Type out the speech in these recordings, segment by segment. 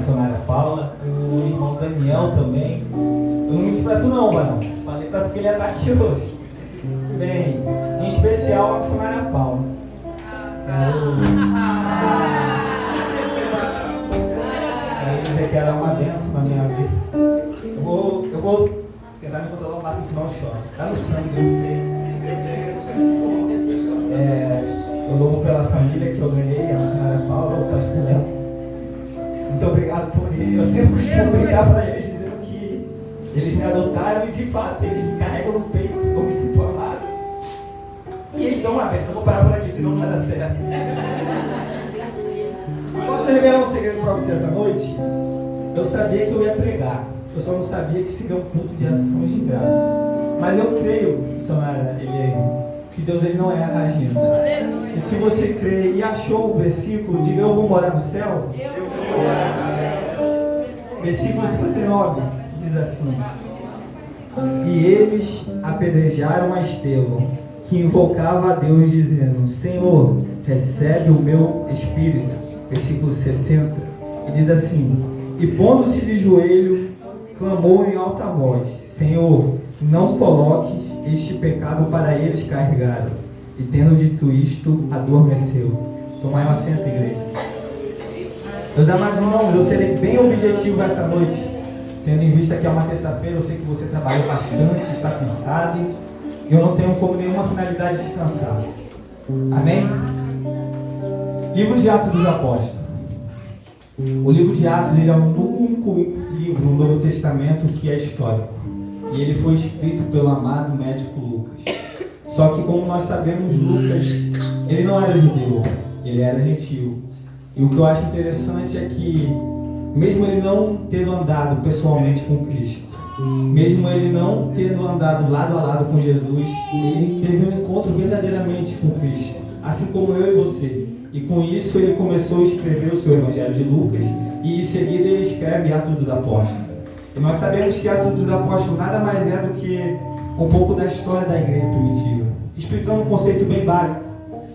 missionária Paula, o irmão Daniel também. Eu não menti pra tu não, Barão. Falei pra tu que ele ia estar aqui hoje. Bem, em especial a missionária Paula. Quero dizer que ela é uma bênção na minha vida. Eu vou tentar me controlar o máximo, senão eu choro. Tá no sangue, eu sei. Eu louvo pela família que eu ganhei, a missionária Paula, o pastor Léo. Muito obrigado, porque eu sempre costumo brincar para eles, dizendo que eles me adotaram e de fato eles me carregam no peito, eu me sinto amado. E eles são uma bênção. Eu vou parar por aqui, senão não vai dar certo. Posso revelar um segredo para você essa noite? Eu sabia que eu ia pregar, eu só não sabia que seria um culto de ações de graça. Mas eu creio, missionária Eliane, que Deus ele não erra a agenda. E se você crê e achou o versículo, diga: eu vou morar no céu. Versículo 59 diz assim: e eles apedrejaram a Estevão, que invocava a Deus, dizendo: Senhor, recebe o meu espírito. Versículo 60, e diz assim: e pondo-se de joelho, clamou em alta voz: Senhor, não coloques este pecado para eles carregarem. E tendo dito isto, adormeceu. Tomai um assento, igreja. Meus amados irmãos, eu serei bem objetivo essa noite. Tendo em vista que é uma terça-feira, eu sei que você trabalhou bastante, está cansado. E eu não tenho como nenhuma finalidade de descansar. Amém? Livro de Atos dos Apóstolos. O livro de Atos ele é o único livro no Novo Testamento que é histórico. E ele foi escrito pelo amado médico Lucas. Só que, como nós sabemos, Lucas, ele não era judeu, ele era gentil. E o que eu acho interessante é que, mesmo ele não tendo andado pessoalmente com Cristo, mesmo ele não tendo andado lado a lado com Jesus, ele teve um encontro verdadeiramente com Cristo, assim como eu e você. E com isso ele começou a escrever o seu Evangelho de Lucas, e em seguida ele escreve Atos dos Apóstolos. E nós sabemos que Atos dos Apóstolos nada mais é do que um pouco da história da igreja primitiva, explicando um conceito bem básico.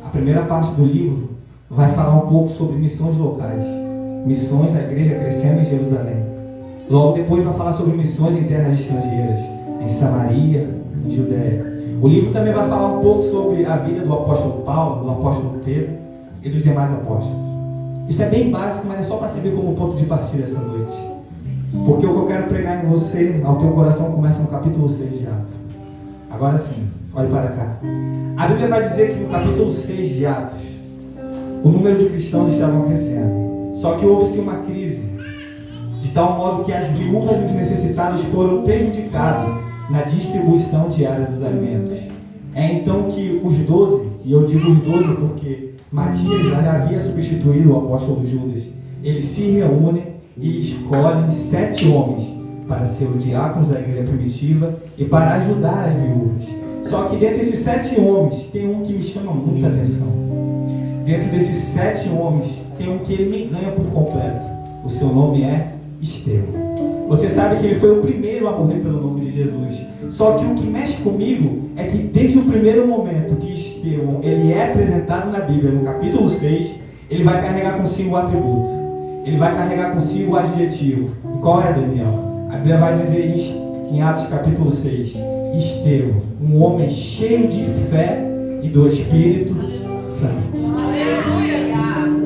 A primeira parte do livro vai falar um pouco sobre missões locais, missões da igreja crescendo em Jerusalém. Logo depois vai falar sobre missões em terras estrangeiras, em Samaria, em Judéia. O livro também vai falar um pouco sobre a vida do apóstolo Paulo, do apóstolo Pedro e dos demais apóstolos. Isso é bem básico, mas é só para servir como ponto de partida essa noite. Porque o que eu quero pregar em você, ao teu coração, começa no capítulo 6 de Atos. Agora sim, olhe para cá. A Bíblia vai dizer que no capítulo 6 de Atos, o número de cristãos estavam crescendo. Só que houve-se uma crise, de tal modo que as viúvas e os necessitados foram prejudicados na distribuição diária dos alimentos. É então que os 12, e eu digo os 12 porque Matias já havia substituído o apóstolo Judas, eles se reúnem e escolhem 7 homens para ser os diáconos da igreja primitiva e para ajudar as viúvas. Só que dentre esses 7 homens tem um que me chama muita atenção. Dentro desses 7 homens tem um que ele me ganha por completo. O seu nome é Estevão. Você sabe que ele foi o primeiro a morrer pelo nome de Jesus. Só que o que mexe comigo é que desde o primeiro momento que Estevão ele é apresentado na Bíblia, no capítulo 6, ele vai carregar consigo o atributo. Ele vai carregar consigo o adjetivo. E qual é, Daniel? A Bíblia vai dizer em Atos capítulo 6, Estevão, um homem cheio de fé e do Espírito Santo.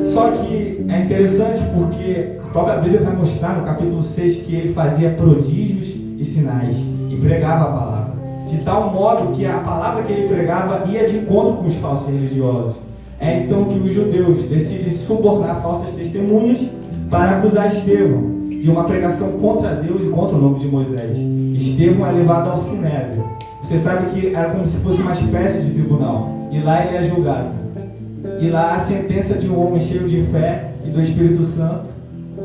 Só que é interessante porque a própria Bíblia vai mostrar no capítulo 6 que ele fazia prodígios e sinais e pregava a palavra. De tal modo que a palavra que ele pregava ia de encontro com os falsos religiosos. É então que os judeus decidem subornar falsas testemunhas para acusar Estevão de uma pregação contra Deus e contra o nome de Moisés. Estevão é levado ao Sinédrio. Você sabe que era como se fosse uma espécie de tribunal. E lá ele é julgado. E lá a sentença de um homem cheio de fé e do Espírito Santo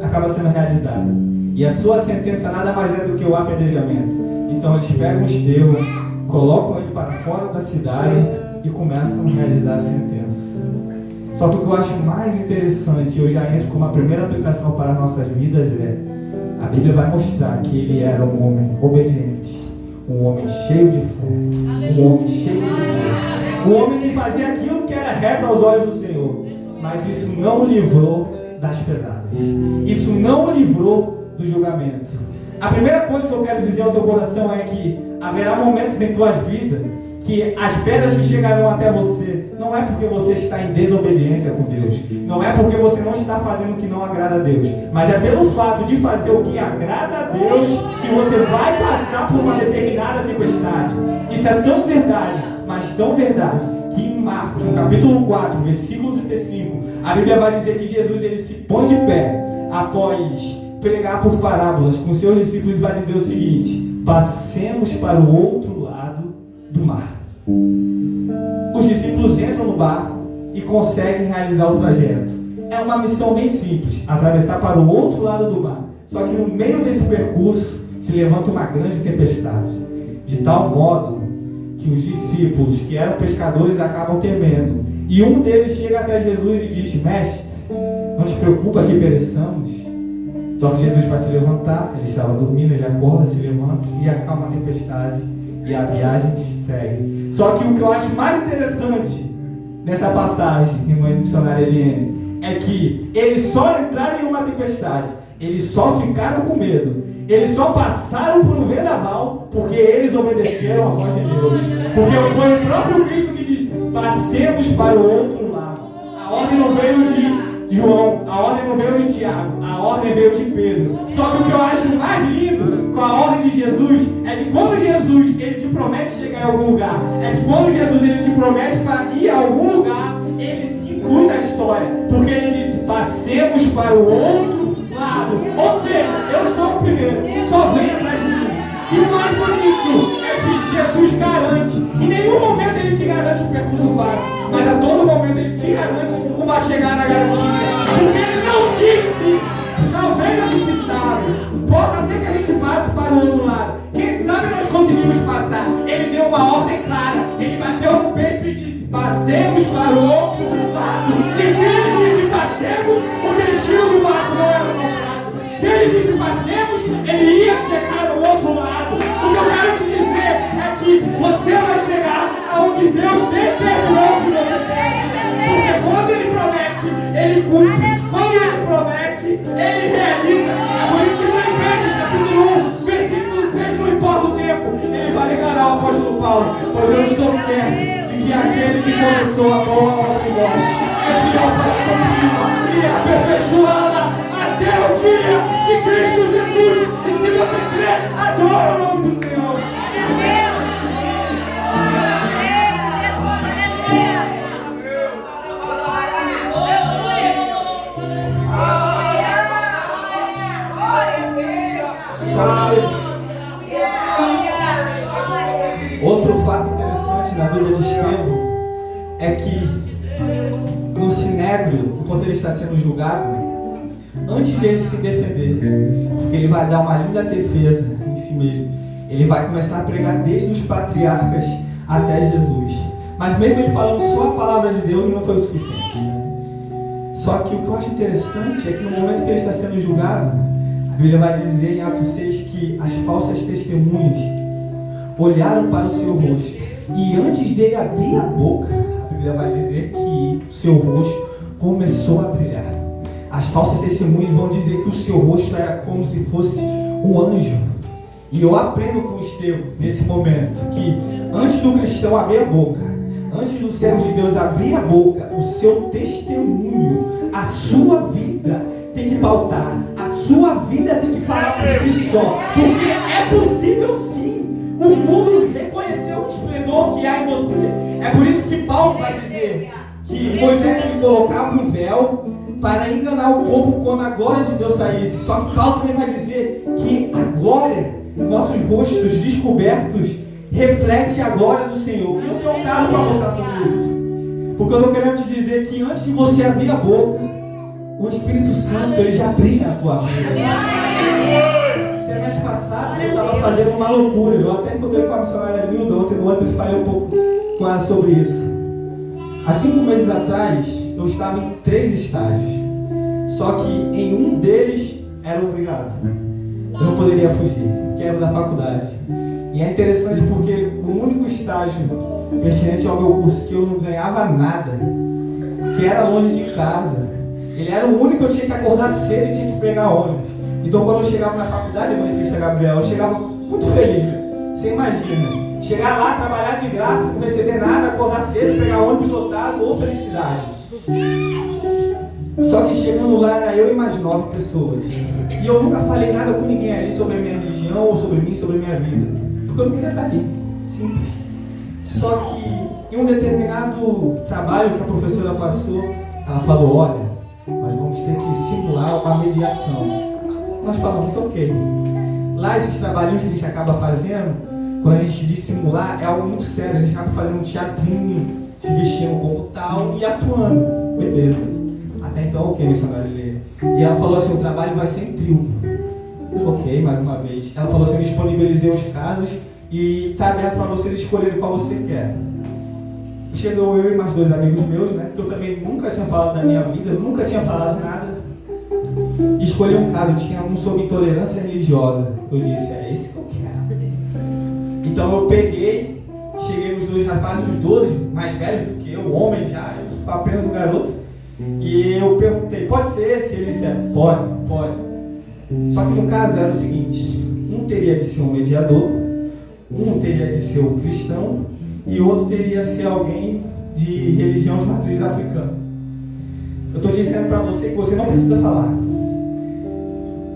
acaba sendo realizada. E a sua sentença nada mais é do que o apedrejamento. Então eles pegam Estevão, colocam ele para fora da cidade e começam a realizar a sentença. Só que o que eu acho mais interessante, eu já entro com uma primeira aplicação para as nossas vidas, é a Bíblia vai mostrar que ele era um homem obediente, um homem cheio de fé, um homem cheio de Deus, um homem que fazia aquilo que era reto aos olhos do Senhor, mas isso não o livrou das pedradas. Isso não o livrou do julgamento. A primeira coisa que eu quero dizer ao teu coração é que haverá momentos em tuas vidas que as pedras que chegarão até você não é porque você está em desobediência com Deus, não é porque você não está fazendo o que não agrada a Deus, mas é pelo fato de fazer o que agrada a Deus que você vai passar por uma determinada tempestade. Isso é tão verdade, mas tão verdade, que em Marcos, no capítulo 4, versículo 35, a Bíblia vai dizer que Jesus ele se põe de pé após pregar por parábolas com seus discípulos e vai dizer o seguinte: passemos para o outro lado do mar. Os discípulos entram no barco e conseguem realizar o trajeto. É uma missão bem simples, atravessar para o outro lado do mar. Só que no meio desse percurso se levanta uma grande tempestade, de tal modo que os discípulos, que eram pescadores, acabam temendo. E um deles chega até Jesus e diz: mestre, não te preocupa que pereçamos? Só que Jesus vai se levantar, ele estava dormindo, ele acorda, se levanta e acalma a tempestade e a viagem segue. Só que o que eu acho mais interessante nessa passagem, irmã missionária Eliane, é que eles só entraram em uma tempestade, eles só ficaram com medo, eles só passaram por um vendaval porque eles obedeceram a voz de Deus. Porque foi o próprio Cristo que disse: passemos para o outro lado. A ordem não veio de João, a ordem não veio de Tiago, a ordem veio de Pedro. Só que o que eu acho mais lindo com a ordem de Jesus é que quando Jesus ele te promete chegar em algum lugar, é que quando Jesus ele te promete para ir a algum lugar, ele se inclui na história, porque ele disse: passemos para o outro lado. Ou seja, eu sou o primeiro, só vem atrás de mim. E o mais bonito é que Jesus garante, em nenhum momento ele te garante um percurso fácil, mas a todo momento ele te garante uma chegada garantida. Porque ele não disse, talvez a gente sabe, possa ser que a gente passe para o outro lado. Quem sabe nós conseguimos passar. Ele deu uma ordem clara, ele bateu no peito e disse: passemos para o outro lado. E se ele disse passemos, o destino do barco não era naufrágio. Se ele disse passemos, ele ia chegar ao outro lado. O que eu quero te dizer é que você vai chegar aonde Deus determinou que você chegue. Porque quando ele promete, ele cumpre. Quando ele promete, ele realiza. É por isso que Filipenses capítulo 1, versículo 6, não importa o tempo, ele vai declarar ao apóstolo Paulo: pois eu estou certo de que aquele que começou a boa obra em nós é fiel para cumprir e aperfeiçoá-la até o dia de Cristo Jesus. E se você crê, adora o nome do Senhor. Outro fato interessante na vida de Estevão é que no Sinédrio, enquanto ele está sendo julgado, antes de ele se defender, porque ele vai dar uma linda defesa em si mesmo, ele vai começar a pregar desde os patriarcas até Jesus. Mas mesmo ele falando só a palavra de Deus, não foi o suficiente. Só que o que eu acho interessante é que no momento que ele está sendo julgado, a Bíblia vai dizer em Atos 6 que as falsas testemunhas olharam para o seu rosto, e antes dele abrir a boca, a Bíblia vai dizer que o seu rosto começou a brilhar. As falsas testemunhas vão dizer que o seu rosto era como se fosse um anjo. E eu aprendo com Estevão nesse momento que antes do cristão abrir a boca, antes do servo de Deus abrir a boca, o seu testemunho, a sua vida tem que pautar, a sua vida tem que falar por si só, porque é possível sim o mundo reconhecer o esplendor que há em você. É por isso que Paulo vai dizer que Moisés ele colocava um véu para enganar o povo quando a glória de Deus saísse. Só que Paulo também vai dizer que a glória, nossos rostos descobertos, reflete a glória do Senhor. E eu tenho um caso para mostrar sobre isso, porque eu estou querendo te dizer que antes de você abrir a boca, o Espírito Santo ele já brilha na tua vida. Mês passado eu estava fazendo uma loucura. Eu até encontrei com a missionária Nilda ontem no ônibus e falei um pouco com ela sobre isso. Há 5 meses atrás eu estava em 3 estágios, só que em um deles era obrigado. Eu não poderia fugir, que era da faculdade. E é interessante porque o único estágio pertinente ao meu curso que eu não ganhava nada, que era longe de casa, Ele era o único que eu tinha que acordar cedo e tinha que pegar ônibus. Então quando eu chegava na faculdade, Evangelista Gabriel, eu chegava muito feliz. Você imagina, chegar lá, trabalhar de graça, não receber nada, acordar cedo, pegar ônibus lotado, ou felicidade. Só que chegando lá era eu e mais 9 pessoas. E eu nunca falei nada com ninguém ali sobre a minha religião, ou sobre mim, sobre a minha vida. Porque eu não queria estar ali. Simples. Só que em um determinado trabalho que a professora passou, ela falou, olha, nós vamos ter que simular uma mediação. Nós falamos, ok. Lá esses trabalhinhos que a gente acaba fazendo, quando a gente diz simular, é algo muito sério. A gente acaba fazendo um teatrinho, se vestindo como tal e atuando. Beleza. Até então, ok, missionário Lê. E ela falou assim, o trabalho vai ser em trio. Ok, mais uma vez. Ela falou assim, eu disponibilizei os casos e está aberto para vocês escolherem qual você quer. Chegou eu e mais 2 amigos meus, né? Que eu também nunca tinha falado da minha vida, nunca tinha falado nada. E escolhi um caso, tinha um sobre intolerância religiosa. Eu disse, é esse que eu quero. Então eu peguei, cheguei nos 2 rapazes, os 12, mais velhos do que eu, homens já, eu sou apenas um garoto. E eu perguntei, pode ser esse? Ele disse, pode. Só que no caso era o seguinte, um teria de ser um mediador, um teria de ser um cristão e outro teria de ser alguém de religião de matriz africana. Eu estou dizendo para você que você não precisa falar.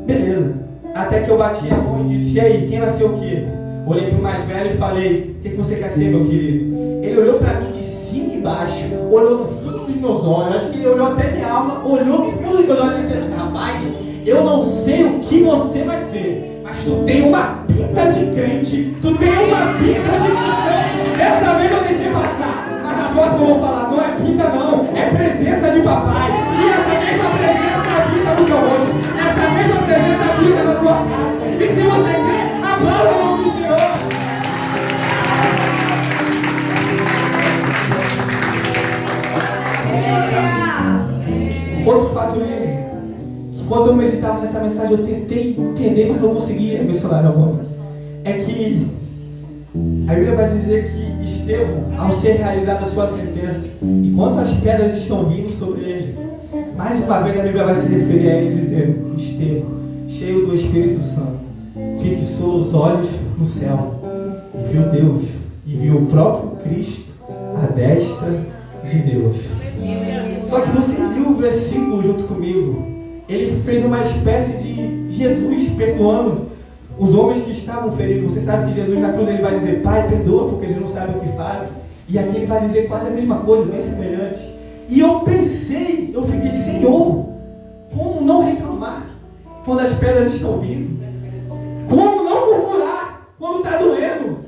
Beleza. Até que eu bati a mão e disse, e aí, quem nasceu o quê? Olhei para o mais velho e falei, o que você quer ser, meu querido? Ele olhou para mim de cima e baixo, olhou no fundo dos meus olhos, acho que ele olhou até minha alma, olhou no fundo dos meus olhos e disse assim, rapaz, eu não sei o que você vai ser, mas tu tem uma pinta de crente, tu tem uma pinta de cristão. Dessa vez eu deixei passar, mas na próxima eu vou falar, não é pinta não, é presença de papai. E essa mesma presença habita no teu rosto, essa mesma presença habita na tua casa. E se você crê, aplauda o nome do Senhor. Outro fato lindo. Quando eu meditava nessa mensagem, eu tentei entender, mas não conseguia mencionar algum. É que a Bíblia vai dizer que Estevão, ao ser realizada a sua sentença, enquanto as pedras estão vindo sobre ele, mais uma vez a Bíblia vai se referir a ele dizendo, Estevão, cheio do Espírito Santo, fixou os olhos no céu, e viu Deus, e viu o próprio Cristo à destra de Deus. Só que você viu o versículo junto comigo. Ele fez uma espécie de Jesus perdoando os homens que estavam feridos. Você sabe que Jesus na cruz ele vai dizer, Pai, perdoa porque eles não sabem o que fazem. E aqui ele vai dizer quase a mesma coisa, bem semelhante. E eu pensei, eu fiquei, Senhor, como não reclamar quando as pedras estão vindo? Como não murmurar quando está doendo?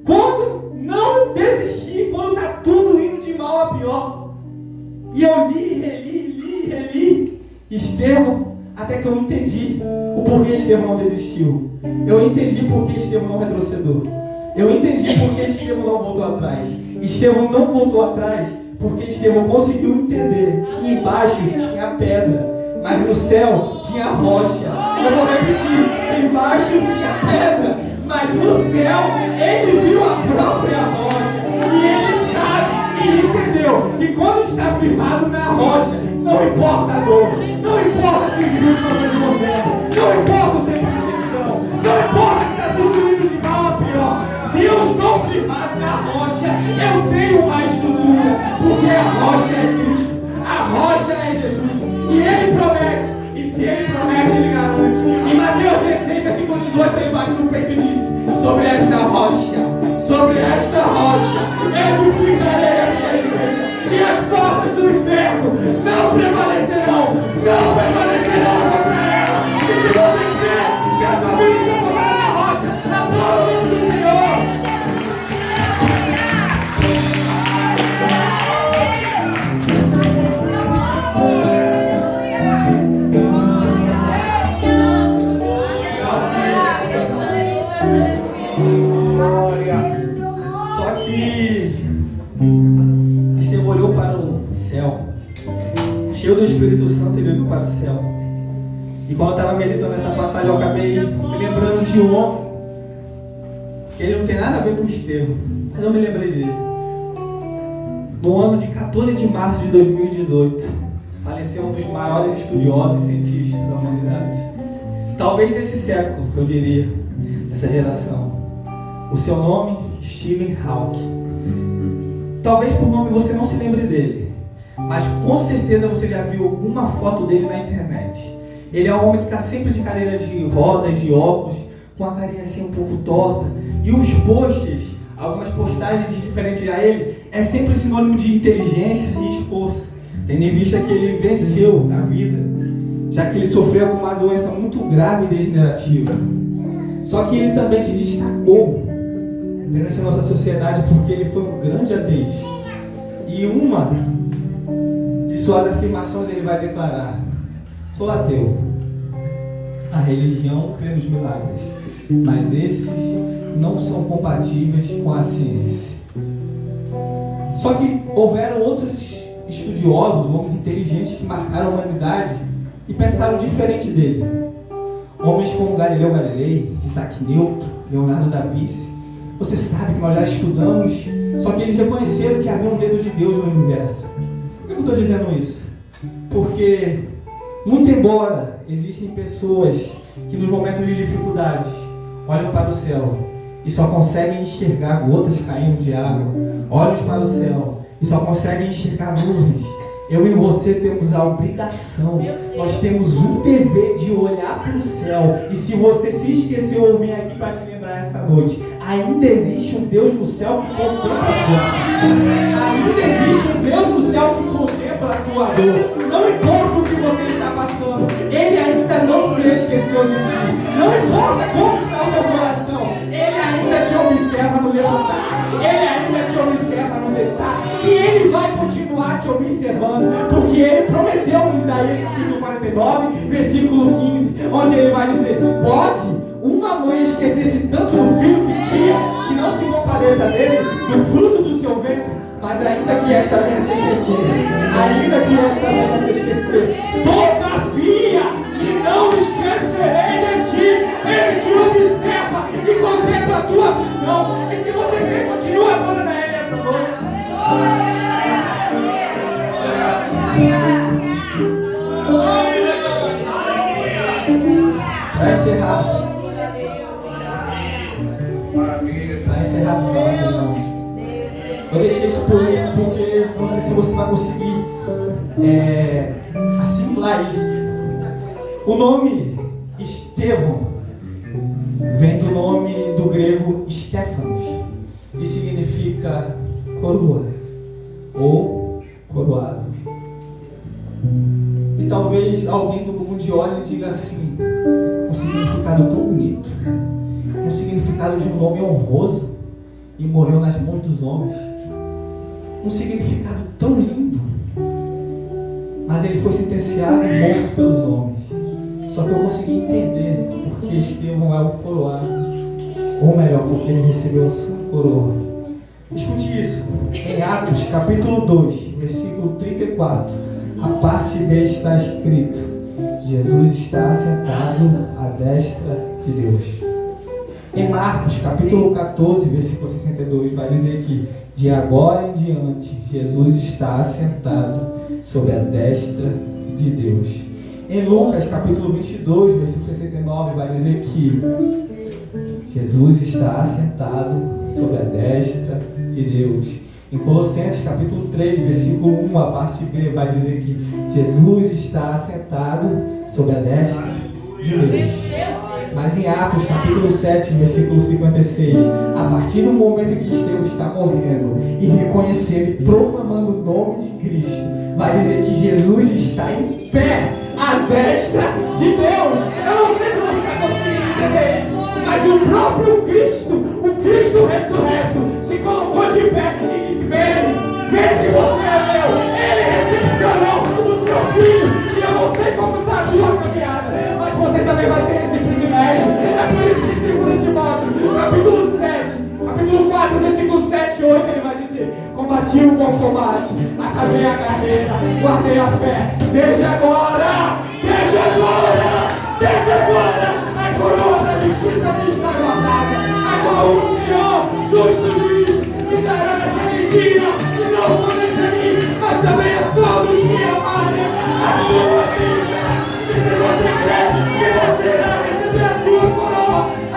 Quando não desistir quando está tudo indo de mal a pior? E eu reli Estevão, até que eu entendi o porquê Estevão não desistiu. Eu entendi porquê Estevão não retrocedeu. Eu entendi porquê Estevão não voltou atrás. Estevão não voltou atrás porque Estevão conseguiu entender que embaixo tinha pedra, mas no céu tinha rocha. Eu vou repetir, embaixo tinha pedra, mas no céu ele viu a própria rocha. E ele sabe, ele entendeu que quando está firmado na rocha, não importa a dor, não importa se os rios estão transbordando, não importa o tempo de sequidão, não importa se está tudo indo de mal a pior. Se eu estou firmado na rocha, eu tenho uma estrutura, porque a rocha é Cristo, a rocha é Jesus. E Ele promete, e se Ele promete, Ele garante. Em Mateus 16, versículo 18, ele bate no peito e diz, sobre esta rocha edificarei a minha igreja. E as portas do inferno não prevalecerão contra ela. E se você crê que a sua vida está postada na rocha, aplauda o nome do Senhor. Só que Estevão olhou para o céu, cheio do Espírito Santo, ele olhou para o céu. E quando eu estava meditando nessa passagem, eu acabei me lembrando de um homem que ele não tem nada a ver com Estevão, mas eu me lembrei dele. No ano de 14 de março de 2018, faleceu um dos maiores estudiosos e cientistas da humanidade. Talvez desse século, eu diria, dessa geração. O seu nome, Stephen Hawking. Talvez por nome você não se lembre dele, mas com certeza você já viu alguma foto dele na internet. Ele é um homem que está sempre de cadeira de rodas, de óculos, com a carinha assim um pouco torta. E os posts, algumas postagens diferentes a ele, é sempre sinônimo de inteligência e esforço. Tendo em vista que ele venceu na vida, já que ele sofreu com uma doença muito grave e degenerativa. Só que ele também se destacou perante a nossa sociedade porque ele foi um grande ateísta. E uma de suas afirmações ele vai declarar: sou ateu. A religião crê nos milagres, mas esses não são compatíveis com a ciência. Só que houveram outros estudiosos, homens inteligentes que marcaram a humanidade e pensaram diferente dele. Homens como Galileu Galilei, Isaac Newton, Leonardo da Vinci. Você sabe que nós já estudamos, só que eles reconheceram que havia um dedo de Deus no universo. Por que eu estou dizendo isso? Porque, muito embora existem pessoas que nos momentos de dificuldades olham para o céu e só conseguem enxergar gotas caindo de água, olham para o céu e só conseguem enxergar nuvens, eu e você temos a obrigação, nós temos um dever de olhar para o céu. E se você se esqueceu ou vem aqui para te lembrar essa noite, ainda existe um Deus no céu que contempla a sua aflição. Ainda existe um Deus no céu que contempla a tua dor. Não importa o que você está passando, Ele ainda não se esqueceu de ti. Não importa como está o teu coração, Ele ainda te observa no levantar, Ele ainda te observa no deitar, e Ele vai continuar te observando, porque Ele prometeu em Isaías capítulo 49, versículo 15, onde Ele vai dizer: pode uma mãe esquecer-se tanto do filho que cria, que não se compadeça dele, do fruto do seu ventre, mas ainda que esta venha se esquecer, ainda que esta venha se esquecer, todavia, e não esquecerei de ti. Ele te observa e contempla a tua aflição. E se você crê, continua adorando a Ele essa noite. Para encerrar, eu deixei isso por último porque não sei se você vai conseguir assimilar isso. O nome Estevão vem do nome do grego Stéphanos e significa coroa ou coroado. E talvez alguém do mundo olhe e diga assim: um significado tão bonito, um significado de um nome honroso e morreu nas mãos dos homens, um significado tão lindo, mas ele foi sentenciado e morto pelos homens. Só que eu consegui entender porque Estevão é o coroado, ou melhor, porque ele recebeu a sua coroa. Escute isso, em Atos capítulo 2, versículo 34, a parte B está escrito: Jesus está sentado à destra de Deus. Em Marcos capítulo 14, versículo 62, vai dizer que de agora em diante Jesus está assentado sobre a destra de Deus. Em Lucas capítulo 22, versículo 69, vai dizer que Jesus está assentado sobre a destra de Deus. Em Colossenses capítulo 3, versículo 1, a parte B, vai dizer que Jesus está assentado sobre a destra de Deus. Mas em Atos capítulo 7, versículo 56, a partir do momento em que Estevão está morrendo e reconhecendo e proclamando o nome de Cristo, vai dizer que Jesus está em pé à destra de Deus. Eu não sei se você está conseguindo entender isso, mas o próprio Cristo, o Cristo ressurreto, se colocou de pé e disse: vem que você é meu. Ele recepcionou o seu filho. E eu não sei como está a tua caminhada, mas você também vai ter esse privilégio. É por isso que em 2 Timóteo, capítulo 7, capítulo 4, versículo 7 e 8, ele vai dizer: combati o bom combate, acabei a carreira, guardei a fé. Desde agora, a coroa da justiça me está guardada, a qual o Senhor, justo juiz, me dará naquele dia, e não somente a mim, mas também a todos que amarem Senhor.